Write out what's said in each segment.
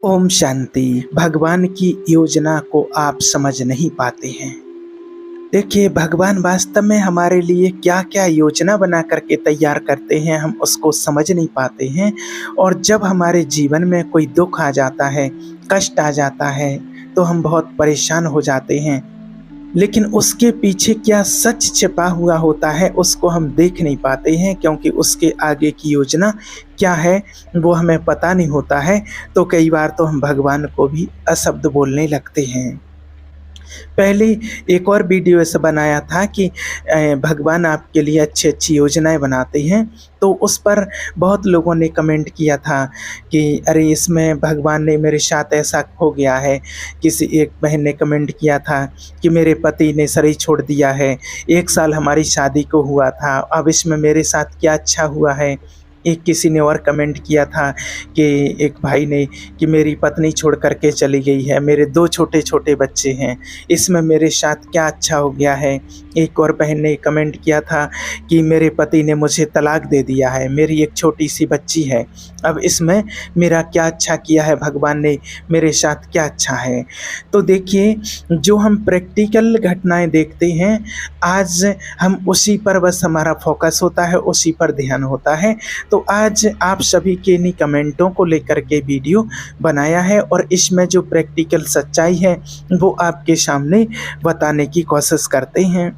ओम शांति। भगवान की योजना को आप समझ नहीं पाते हैं। देखिए, भगवान वास्तव में हमारे लिए क्या क्या योजना बना करके तैयार करते हैं, हम उसको समझ नहीं पाते हैं। और जब हमारे जीवन में कोई दुख आ जाता है, कष्ट आ जाता है, तो हम बहुत परेशान हो जाते हैं। लेकिन उसके पीछे क्या सच छिपा हुआ होता है, उसको हम देख नहीं पाते हैं, क्योंकि उसके आगे की योजना क्या है वो हमें पता नहीं होता है। तो कई बार तो हम भगवान को भी अशब्द बोलने लगते हैं। पहले एक और वीडियो ऐसा बनाया था कि भगवान आपके लिए अच्छी-अच्छी योजनाएँ बनाते हैं, तो उस पर बहुत लोगों ने कमेंट किया था कि अरे! इसमें भगवान ने मेरे साथ ऐसा हो गया है। किसी एक बहन ने कमेंट किया था कि मेरे पति ने शरीर छोड़ दिया है, 1 साल हमारी शादी को हुआ था, अब इसमें मेरे साथ क्या अच्छा हुआ है। एक किसी ने और कमेंट किया था कि एक भाई ने कि मेरी पत्नी छोड़ कर के चली गई है, मेरे 2 छोटे-छोटे बच्चे हैं, इसमें मेरे साथ क्या अच्छा हो गया है। एक और बहन ने कमेंट किया था कि मेरे पति ने मुझे तलाक दे दिया है, मेरी एक छोटी-सी बच्ची है, अब इसमें मेरा क्या अच्छा किया है भगवान ने, मेरे साथ क्या अच्छा है। तो देखिए, जो हम प्रैक्टिकल घटनाएँ देखते हैं, आज हम उसी पर बस हमारा फ़ोकस होता है, उसी पर ध्यान होता है। तो आज आप सभी के इन्हीं कमेंटों को लेकर के वीडियो बनाया है और इसमें जो प्रैक्टिकल सच्चाई है वो आपके सामने बताने की कोशिश करते हैं।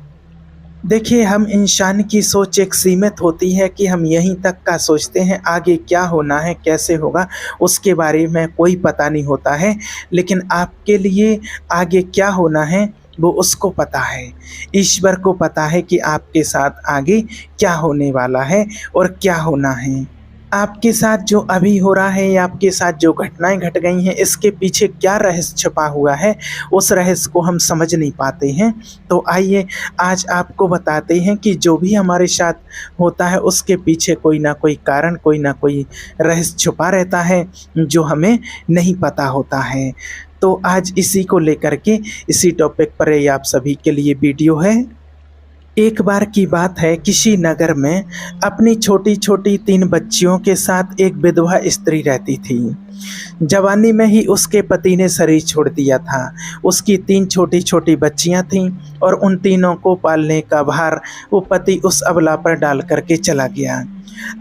देखिए, हम इंसान की सोच एक सीमित होती है कि हम यहीं तक का सोचते हैं, आगे क्या होना है, कैसे होगा, उसके बारे में कोई पता नहीं होता है। लेकिन आपके लिए आगे क्या होना है वो उसको पता है। ईश्वर को पता है कि आपके साथ आगे क्या होने वाला है और क्या होना है। आपके साथ जो अभी हो रहा है या आपके साथ जो घटनाएँ घट गई हैं, इसके पीछे क्या रहस्य छिपा हुआ है, उस रहस्य को हम समझ नहीं पाते हैं। तो आइए आज आपको बताते हैं कि जो भी हमारे साथ होता है उसके पीछे कोई ना कोई कारण, कोई ना कोई रहस्य छुपा रहता है जो हमें नहीं पता होता है। तो आज इसी को लेकर के, इसी टॉपिक पर ये आप सभी के लिए वीडियो है। एक बार की बात है, किसी नगर में अपनी छोटी-छोटी 3 बच्चियों के साथ एक विधवा स्त्री रहती थी। जवानी में ही उसके पति ने शरीर छोड़ दिया था। उसकी 3 छोटी-छोटी बच्चियाँ थीं और उन तीनों को पालने का भार वो पति उस अबला पर डाल कर के चला गया।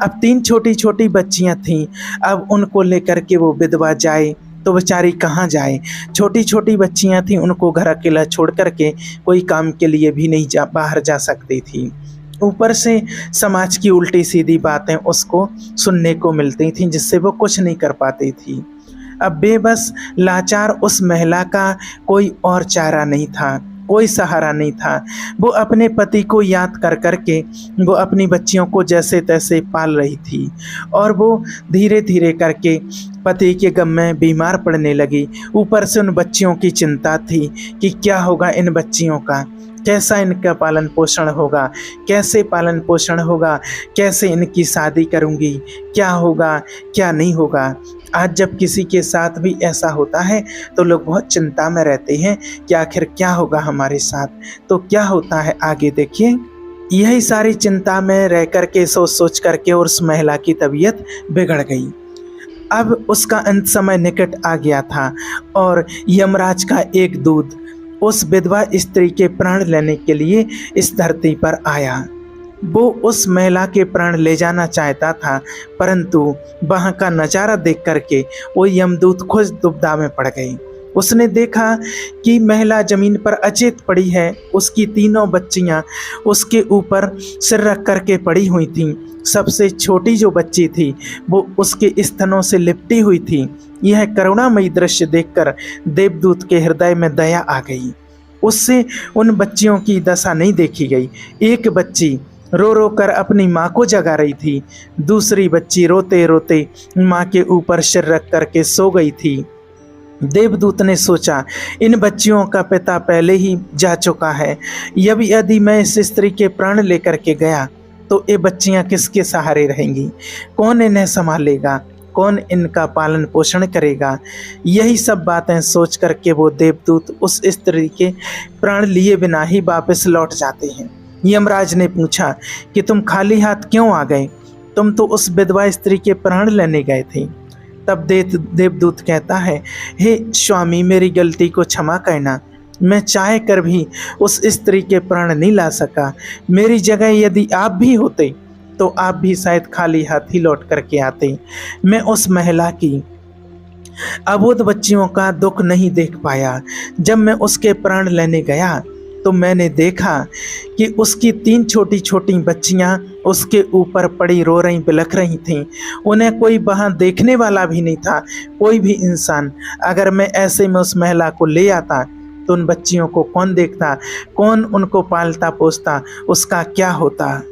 अब 3 छोटी-छोटी बच्चियाँ थीं, अब उनको लेकर के वो विधवा जाए तो बेचारी कहाँ जाए। छोटी-छोटी बच्चियाँ थीं, उनको घर अकेला छोड़ कर के कोई काम के लिए भी नहीं बाहर जा सकती थी। ऊपर से समाज की उल्टी-सीधी बातें उसको सुनने को मिलती थीं, जिससे वो कुछ नहीं कर पाती थी। अब बेबस लाचार उस महिला का कोई और चारा नहीं था, कोई सहारा नहीं था। वो अपने पति को याद कर के वो अपनी बच्चियों को जैसे-तैसे पाल रही थी और वो धीरे-धीरे करके पति के गम में बीमार पड़ने लगी। ऊपर से उन बच्चियों की चिंता थी कि क्या होगा इन बच्चियों का, कैसा इनका पालन-पोषण होगा, कैसे पालन-पोषण होगा, कैसे इनकी शादी करूँगी, क्या होगा, क्या नहीं होगा। आज जब किसी के साथ भी ऐसा होता है तो लोग बहुत चिंता में रहते हैं कि आखिर क्या होगा हमारे साथ, तो क्या होता है आगे देखिए। यही सारी चिंता में रह कर के सोच-सोच कर के और उस महिला की तबीयत बिगड़ गई। अब उसका अंत समय निकट आ गया था और यमराज का एक दूत उस विधवा स्त्री के प्राण लेने के लिए इस धरती पर आया। वो उस महिला के प्राण ले जाना चाहता था, परंतु वहाँ का नज़ारा देख कर के वो यमदूत खुद दुविधा में पड़ गई। उसने देखा कि महिला ज़मीन पर अचेत पड़ी है, उसकी तीनों बच्चियाँ उसके ऊपर सिर रख कर के पड़ी हुई थीं। सबसे छोटी जो बच्ची थी वो उसके स्तनों से लिपटी हुई थी। यह करुणामयी दृश्य देखकर देवदूत के हृदय में दया आ गई। उससे उन बच्चियों की दशा नहीं देखी गई। एक बच्ची रो-रो कर अपनी माँ को जगा रही थी, दूसरी बच्ची रोते-रोते माँ के ऊपर सिर रख कर के सो गई थी। देवदूत ने सोचा, इन बच्चियों का पिता पहले ही जा चुका है, यदि मैं इस स्त्री के प्राण लेकर के गया तो ये बच्चियां किसके सहारे रहेंगी, कौन इन्हें संभालेगा, कौन इनका पालन पोषण करेगा। यही सब बातें सोच कर के वो देवदूत उस स्त्री के प्राण लिए बिना ही वापस लौट जाते हैं। यमराज ने पूछा कि तुम खाली हाथ क्यों आ गए, तुम तो उस विधवा स्त्री के प्राण लेने गए थे। तब देवदूत कहता है, हे स्वामी, मेरी गलती को क्षमा करना। मैं चाह कर भी उस स्त्री के प्राण नहीं ला सका। मेरी जगह यदि आप भी होते तो आप भी शायद खाली हाथ ही लौट करके आते। मैं उस महिला की अबोध बच्चियों का दुख नहीं देख पाया। जब मैं उसके प्राण लेने गया तो मैंने देखा कि उसकी 3 छोटी छोटी बच्चियां उसके ऊपर पड़ी रो रही, बिलख रही थीं। उन्हें कोई वहाँ देखने वाला भी नहीं था, कोई भी इंसान। अगर मैं ऐसे में उस महिला को ले आता तो उन बच्चियों को कौन देखता, कौन उनको पालता पोसता, उसका क्या होता,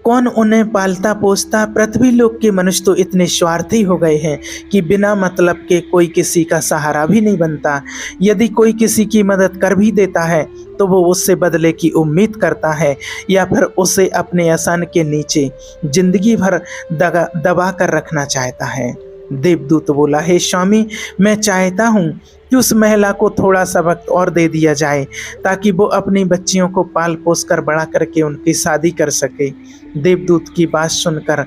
कौन उन्हें पालता पोसता। पृथ्वी लोक के मनुष्य तो इतने स्वार्थी हो गए हैं कि बिना मतलब के कोई किसी का सहारा भी नहीं बनता। यदि कोई किसी की मदद कर भी देता है तो वो उससे बदले की उम्मीद करता है, या फिर उसे अपने आसन के नीचे जिंदगी भर दबा कर रखना चाहता है। देवदूत बोला, हे स्वामी, मैं चाहता हूँ कि उस महिला को थोड़ा सा वक्त और दे दिया जाए ताकि वो अपनी बच्चियों को पाल पोस कर बड़ा करके उनकी शादी कर सके। देवदूत की बात सुनकर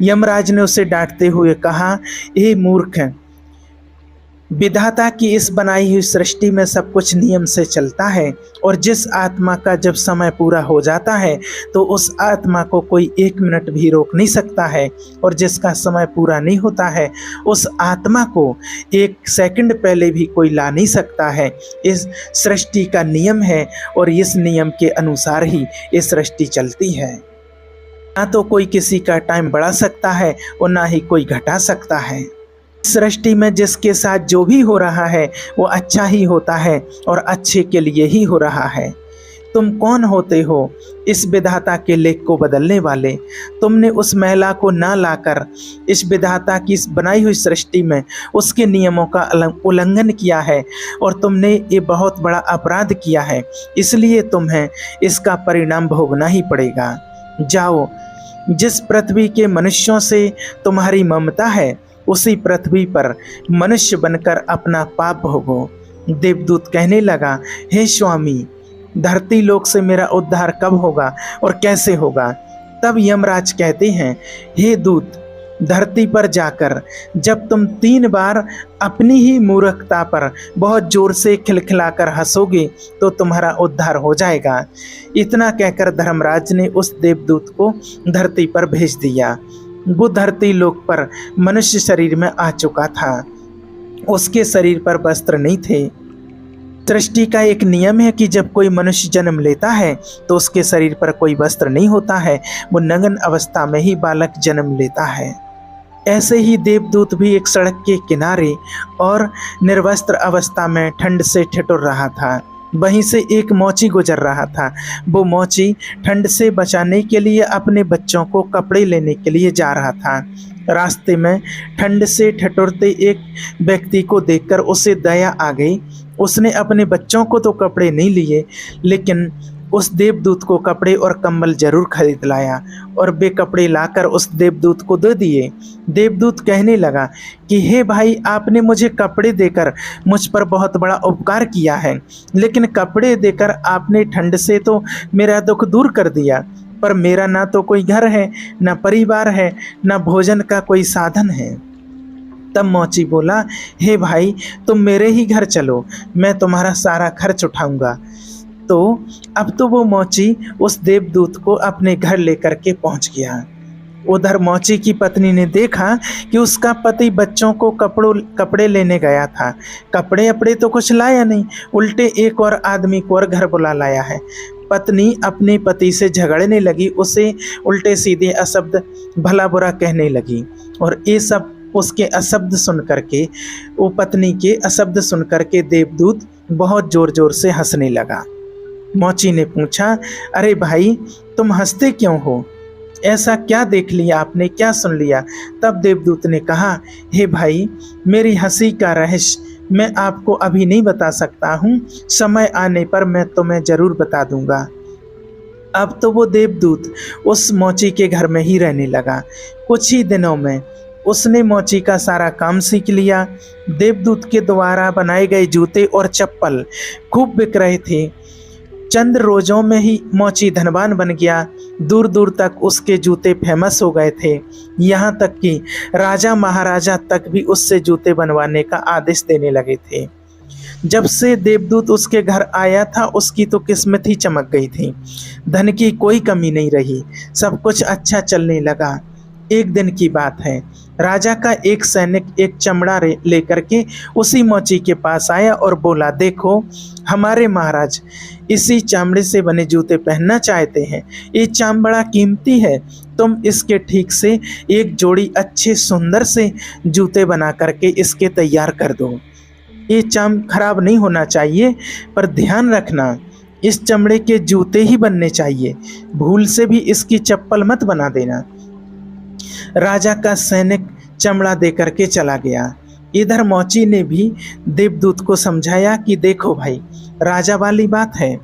यमराज ने उसे डांटते हुए कहा, हे मूर्ख, विधाता की इस बनाई हुई सृष्टि में सब कुछ नियम से चलता है, और जिस आत्मा का जब समय पूरा हो जाता है तो उस आत्मा को कोई 1 मिनट भी रोक नहीं सकता है, और जिसका समय पूरा नहीं होता है उस आत्मा को 1 सेकंड पहले भी कोई ला नहीं सकता है। इस सृष्टि का नियम है और इस नियम के अनुसार ही ये सृष्टि चलती है। ना तो कोई किसी का टाइम बढ़ा सकता है और ना ही कोई घटा सकता है। सृष्टि में जिसके साथ जो भी हो रहा है वो अच्छा ही होता है और अच्छे के लिए ही हो रहा है। तुम कौन होते हो इस विधाता के लेख को बदलने वाले? तुमने उस महिला को ना लाकर इस विधाता की इस बनाई हुई सृष्टि में उसके नियमों का उल्लंघन किया है, और तुमने ये बहुत बड़ा अपराध किया है, इसलिए तुम्हें इसका परिणाम भोगना ही पड़ेगा। जाओ, जिस पृथ्वी के मनुष्यों से तुम्हारी ममता है उसी पृथ्वी पर मनुष्य बनकर अपना पाप भोगो। देवदूत कहने लगा, हे स्वामी, धरती लोक से मेरा उद्धार कब होगा और कैसे होगा? तब यमराज कहते हैं, हे दूत, धरती पर जाकर जब तुम 3 बार अपनी ही मूर्खता पर बहुत जोर से खिलखिलाकर हंसोगे तो तुम्हारा उद्धार हो जाएगा। इतना कहकर धर्मराज ने उस देवदूत को धरती पर भेज दिया। वो धरती लोक पर मनुष्य शरीर में आ चुका था। उसके शरीर पर वस्त्र नहीं थे। सृष्टि का एक नियम है कि जब कोई मनुष्य जन्म लेता है तो उसके शरीर पर कोई वस्त्र नहीं होता है, वो नग्न अवस्था में ही बालक जन्म लेता है। ऐसे ही देवदूत भी एक सड़क के किनारे और निर्वस्त्र अवस्था में ठंड से ठिठुर रहा था। वहीं से एक मौची गुजर रहा था। वो मौची ठंड से बचाने के लिए अपने बच्चों को कपड़े लेने के लिए जा रहा था। रास्ते में ठंड से ठिठुरते एक व्यक्ति को देखकर उसे दया आ गई। उसने अपने बच्चों को तो कपड़े नहीं लिए, लेकिन उस देवदूत को कपड़े और कंबल जरूर खरीद लाया और वे कपड़े लाकर उस देवदूत को दे दिए। देवदूत कहने लगा कि हे भाई, आपने मुझे कपड़े देकर मुझ पर बहुत बड़ा उपकार किया है, लेकिन कपड़े देकर आपने ठंड से तो मेरा दुख दूर कर दिया, पर मेरा ना तो कोई घर है, ना परिवार है, ना भोजन का कोई साधन है। तब मौची बोला, हे भाई, तुम मेरे ही घर चलो, मैं तुम्हारा सारा खर्च उठाऊंगा। तो अब तो वो मौची उस देवदूत को अपने घर लेकर के पहुंच गया। उधर मौची की पत्नी ने देखा कि उसका पति बच्चों को कपड़े लेने गया था। कपड़े तो कुछ लाया नहीं, उल्टे एक और आदमी को और घर बुला लाया है। पत्नी अपने पति से झगड़ने लगी, उसे उल्टे सीधे अशब्द भला बुरा कहने लगी, और ये सब उसके अशब्द सुन करके, वो पत्नी के अशब्द सुन करके देवदूत बहुत जोर जोर से हंसने लगा। मौची ने पूछा, अरे भाई, तुम हंसते क्यों हो? ऐसा क्या देख लिया आपने, क्या सुन लिया? तब देवदूत ने कहा, हे भाई, मेरी हंसी का रहस्य मैं आपको अभी नहीं बता सकता हूँ, समय आने पर मैं तुम्हें जरूर बता दूंगा। अब तो वो देवदूत उस मौची के घर में ही रहने लगा। कुछ ही दिनों में उसने मौची का सारा काम सीख लिया। देवदूत के द्वारा बनाए गए जूते और चप्पल खूब बिक रहे थे। चंद रोजों में ही मोची धनवान बन गया। दूर दूर तक उसके जूते फेमस हो गए थे। यहाँ तक कि राजा महाराजा तक भी उससे जूते बनवाने का आदेश देने लगे थे। जब से देवदूत उसके घर आया था उसकी तो किस्मत ही चमक गई थी। धन की कोई कमी नहीं रही, सब कुछ अच्छा चलने लगा। एक दिन की बात है, राजा का एक सैनिक एक चमड़ा लेकर के उसी मोची के पास आया और बोला, देखो हमारे महाराज इसी चमड़े से बने जूते पहनना चाहते हैं। ये चमड़ा कीमती है, तुम इसके ठीक से एक जोड़ी अच्छे सुंदर से जूते बना करके इसके तैयार कर दो। ये चम खराब नहीं होना चाहिए, पर ध्यान रखना इस चमड़े के जूते ही बनने चाहिए, भूल से भी इसकी चप्पल मत बना देना। राजा का सैनिक चमड़ा दे करके चला गया। इधर मोची ने भी देवदूत को समझाया कि देखो भाई, राजा वाली बात है,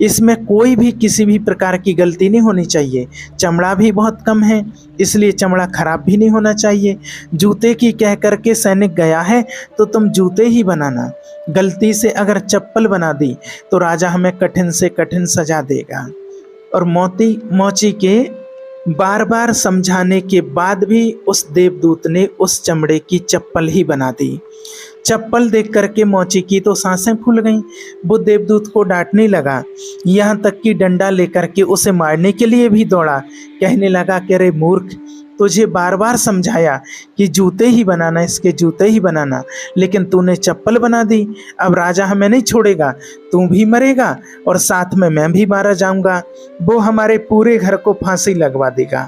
इसमें कोई भी किसी भी प्रकार की गलती नहीं होनी चाहिए। चमड़ा भी बहुत कम है, इसलिए चमड़ा खराब भी नहीं होना चाहिए। जूते की कह करके सैनिक गया है तो तुम जूते ही बनाना। गलती से अगर चप्पल बना दी तो राजा हमें कठिन से कठिन सजा देगा। और मोची के बार बार समझाने के बाद भी उस देवदूत ने उस चमड़े की चप्पल ही बना दी। चप्पल देख करके मोची की तो सांसें फूल गईं। वो देवदूत को डांटने लगा, यहाँ तक कि डंडा लेकर के उसे मारने के लिए भी दौड़ा। कहने लगा कि अरे मूर्ख, तुझे बार बार समझाया कि जूते ही बनाना, इसके जूते ही बनाना, लेकिन तूने चप्पल बना दी। अब राजा हमें नहीं छोड़ेगा, तू भी मरेगा और साथ में मैं भी मारा जाऊंगा। वो हमारे पूरे घर को फांसी लगवा देगा।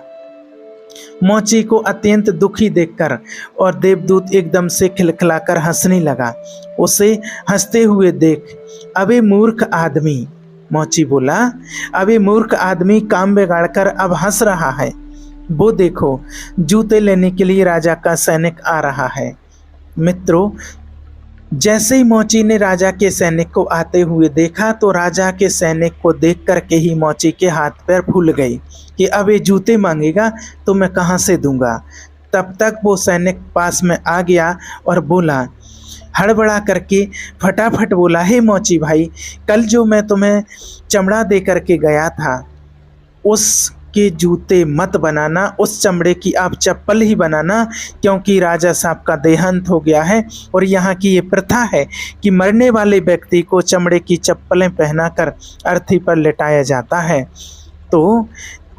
मोची को अत्यंत दुखी देखकर और देवदूत एकदम से खिलखिलाकर हंसने लगा। उसे हंसते हुए देख, अबे मूर्ख आदमी, मोची बोला, अबे मूर्ख आदमी, काम बिगाड़कर अब हंस रहा है। वो देखो, जूते लेने के लिए राजा का सैनिक आ रहा है। मित्रों, जैसे ही मोची ने राजा के सैनिक को आते हुए देखा तो राजा के सैनिक को देख करके ही मोची के हाथ पैर फूल गए कि अब ये जूते मांगेगा तो मैं कहाँ से दूंगा। तब तक वो सैनिक पास में आ गया और बोला, हड़बड़ा करके फटाफट बोला, हे मोची भाई, कल जो मैं तुम्हें चमड़ा दे करके गया था उसके जूते मत बनाना, उस चमड़े की आप चप्पल ही बनाना, क्योंकि राजा साहब का देहांत हो गया है और यहाँ की ये प्रथा है कि मरने वाले व्यक्ति को चमड़े की चप्पलें पहनाकर अर्थी पर लेटाया जाता है। तो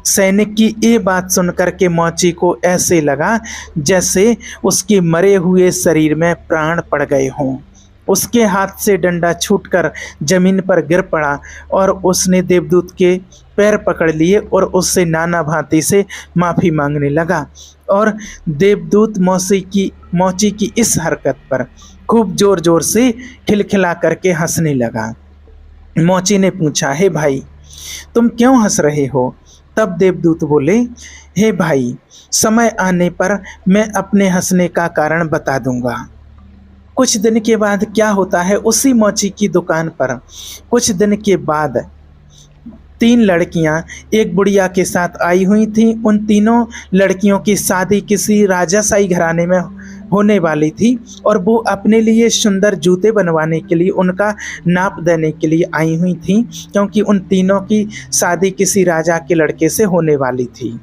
सैनिक की ये बात सुनकर के मोची को ऐसे लगा जैसे उसके मरे हुए शरीर में प्राण पड़ गए हों। उसके हाथ से डंडा छूटकर जमीन पर गिर पड़ा और उसने देवदूत के पैर पकड़ लिए और उससे नाना भांति से माफ़ी मांगने लगा। और देवदूत मोची की इस हरकत पर खूब ज़ोर ज़ोर से खिलखिला करके हंसने लगा। मोची ने पूछा, हे भाई, तुम क्यों हंस रहे हो? तब देवदूत बोले, हे भाई, समय आने पर मैं अपने हंसने का कारण बता दूंगा। कुछ दिन के बाद क्या होता है, उसी मोची की दुकान पर कुछ दिन के बाद 3 लड़कियां एक बुढ़िया के साथ आई हुई थीं। उन तीनों लड़कियों की शादी किसी राजाशाही घराने में होने वाली थी और वो अपने लिए सुंदर जूते बनवाने के लिए उनका नाप देने के लिए आई हुई थी, क्योंकि उन तीनों की शादी किसी राजा के लड़के से होने वाली थी।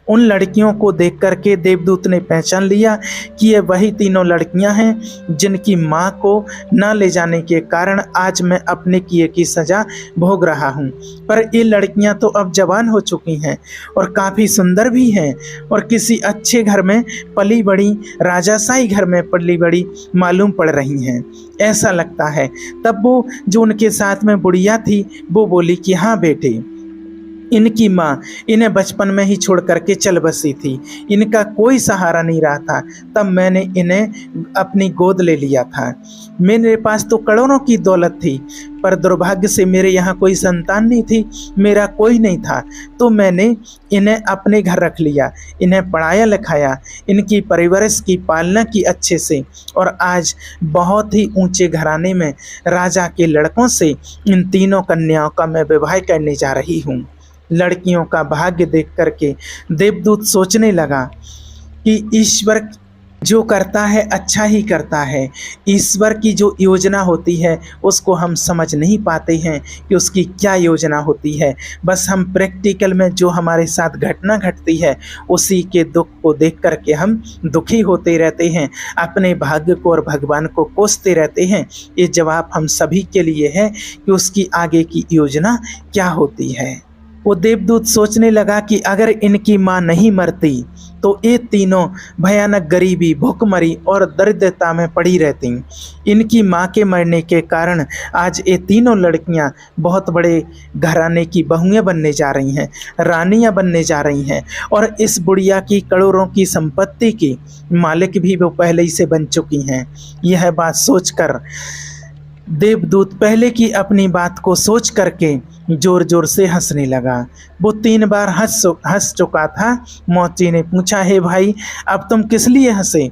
उन लड़कियों को देख करके देवदूत ने पहचान लिया कि ये वही तीनों लड़कियां हैं जिनकी माँ को न ले जाने के कारण आज मैं अपने किए की सज़ा भोग रहा हूँ। पर ये लड़कियां तो अब जवान हो चुकी हैं और काफ़ी सुंदर भी हैं और किसी अच्छे घर में पली बड़ी, राजाशाही घर में पली बड़ी मालूम पड़ रही हैं, ऐसा लगता है। तब वो जो उनके साथ में बुढ़िया थी वो बोली कि हाँ बेटे, इनकी माँ इन्हें बचपन में ही छोड़ करके चल बसी थी, इनका कोई सहारा नहीं रहा था, तब मैंने इन्हें अपनी गोद ले लिया था। मेरे पास तो करोड़ों की दौलत थी, पर दुर्भाग्य से मेरे यहाँ कोई संतान नहीं थी, मेरा कोई नहीं था, तो मैंने इन्हें अपने घर रख लिया, इन्हें पढ़ाया लिखाया, इनकी परवरिश की, पालना की अच्छे से, और आज बहुत ही ऊंचे घराने में राजा के लड़कों से इन तीनों कन्याओं का मैं विवाह करने जा रही हूँ। लड़कियों का भाग्य देख करके देवदूत सोचने लगा कि ईश्वर जो करता है अच्छा ही करता है। ईश्वर की जो योजना होती है उसको हम समझ नहीं पाते हैं कि उसकी क्या योजना होती है। बस हम प्रैक्टिकल में जो हमारे साथ घटना घटती है उसी के दुख को देख कर के हम दुखी होते रहते हैं, अपने भाग्य को और भगवान को कोसते रहते हैं। ये जवाब हम सभी के लिए है कि उसकी आगे की योजना क्या होती है। वो देवदूत सोचने लगा कि अगर इनकी माँ नहीं मरती तो ये तीनों भयानक गरीबी, भूखमरी और दरिद्रता में पड़ी रहती। इनकी माँ के मरने के कारण आज ये तीनों लड़कियाँ बहुत बड़े घराने की बहुएं बनने जा रही हैं, रानियाँ बनने जा रही हैं, और इस बुढ़िया की करोड़ों की संपत्ति की मालिक भी वो पहले ही से बन चुकी हैं। यह बात सोचकर देवदूत पहले की अपनी बात को सोच करके जोर जोर से हंसने लगा। वो 3 बार हंस चुका था। मोची ने पूछा, हे भाई, अब तुम किस लिए हंसे?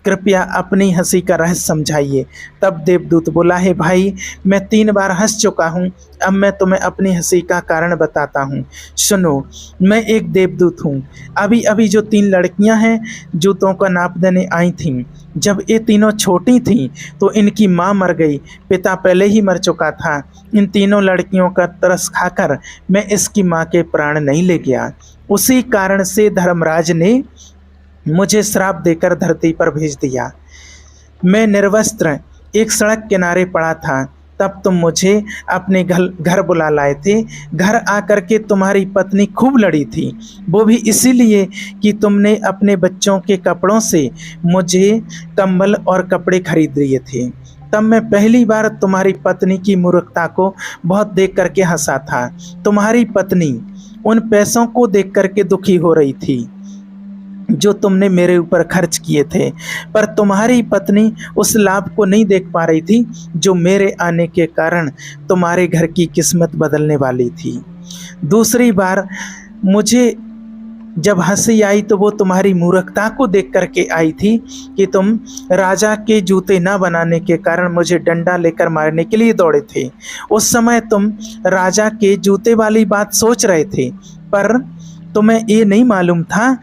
कृपया अपनी हंसी का रहस्य समझाइए। तब देवदूत बोला, हे भाई, मैं 3 बार हंस चुका हूँ, अब मैं तुम्हें अपनी हंसी का कारण बताता हूँ। सुनो, मैं एक देवदूत हूँ। अभी अभी जो 3 लड़कियाँ हैं जूतों का नाप देने आई थीं, जब ये तीनों छोटी थीं तो इनकी माँ मर गई, पिता पहले ही मर चुका था। इन तीनों लड़कियों का तरस खाकर मैं इसकी माँ के प्राण नहीं ले गया। उसी कारण से धर्मराज ने मुझे श्राप देकर धरती पर भेज दिया। मैं निर्वस्त्र एक सड़क किनारे पड़ा था, तब तुम मुझे अपने घर बुला लाए थे। घर आकर के तुम्हारी पत्नी खूब लड़ी थी, वो भी इसीलिए कि तुमने अपने बच्चों के कपड़ों से मुझे कंबल और कपड़े खरीद दिए थे। तब मैं पहली बार तुम्हारी पत्नी की मूर्खता को बहुत देख करके हंसा था। तुम्हारी पत्नी उन पैसों को देख करके दुखी हो रही थी जो तुमने मेरे ऊपर खर्च किए थे, पर तुम्हारी पत्नी उस लाभ को नहीं देख पा रही थी जो मेरे आने के कारण तुम्हारे घर की किस्मत बदलने वाली थी। दूसरी बार मुझे जब हंसी आई तो वो तुम्हारी मूर्खता को देख करके आई थी कि तुम राजा के जूते ना बनाने के कारण मुझे डंडा लेकर मारने के लिए दौड़े थे। उस समय तुम राजा के जूते वाली बात सोच रहे थे, पर तुम्हें ये नहीं मालूम था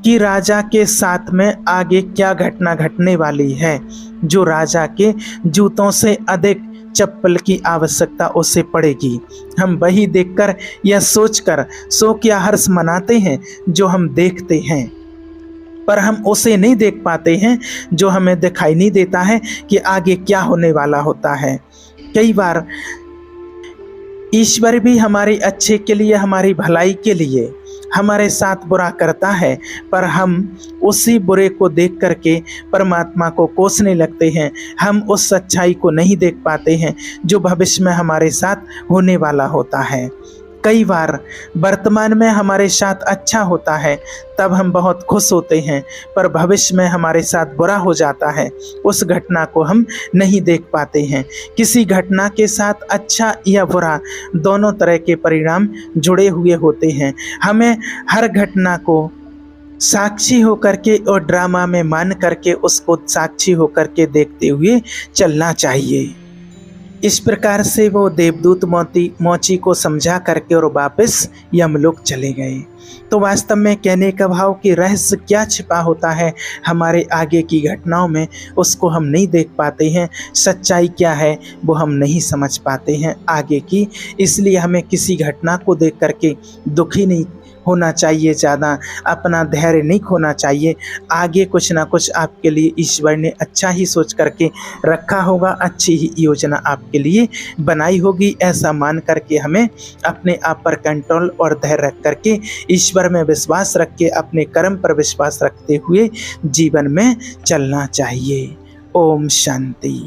कि राजा के साथ में आगे क्या घटना घटने वाली है, जो राजा के जूतों से अधिक चप्पल की आवश्यकता उसे पड़ेगी। हम वही देखकर या सोचकर शोक या हर्ष मनाते हैं जो हम देखते हैं, पर हम उसे नहीं देख पाते हैं जो हमें दिखाई नहीं देता है कि आगे क्या होने वाला होता है। कई बार ईश्वर भी हमारे अच्छे के लिए, हमारी भलाई के लिए हमारे साथ बुरा करता है, पर हम उसी बुरे को देख करके परमात्मा को कोसने लगते हैं। हम उस सच्चाई को नहीं देख पाते हैं जो भविष्य में हमारे साथ होने वाला होता है। कई बार वर्तमान में हमारे साथ अच्छा होता है तब हम बहुत खुश होते हैं, पर भविष्य में हमारे साथ बुरा हो जाता है, उस घटना को हम नहीं देख पाते हैं। किसी घटना के साथ अच्छा या बुरा दोनों तरह के परिणाम जुड़े हुए होते हैं। हमें हर घटना को साक्षी होकर के और ड्रामा में मान करके उसको साक्षी होकर के देखते हुए चलना चाहिए। इस प्रकार से वो देवदूत मोची को समझा करके और वापस यमलोक चले गए। तो वास्तव में कहने का भाव कि रहस्य क्या छिपा होता है हमारे आगे की घटनाओं में, उसको हम नहीं देख पाते हैं। सच्चाई क्या है वो हम नहीं समझ पाते हैं आगे की। इसलिए हमें किसी घटना को देख करके दुखी नहीं होना चाहिए, ज़्यादा अपना धैर्य नहीं खोना चाहिए। आगे कुछ ना कुछ आपके लिए ईश्वर ने अच्छा ही सोच करके रखा होगा, अच्छी ही योजना आपके लिए बनाई होगी। ऐसा मान करके हमें अपने आप पर कंट्रोल और धैर्य रख करके ईश्वर में विश्वास रख के अपने कर्म पर विश्वास रखते हुए जीवन में चलना चाहिए। ओम शांति।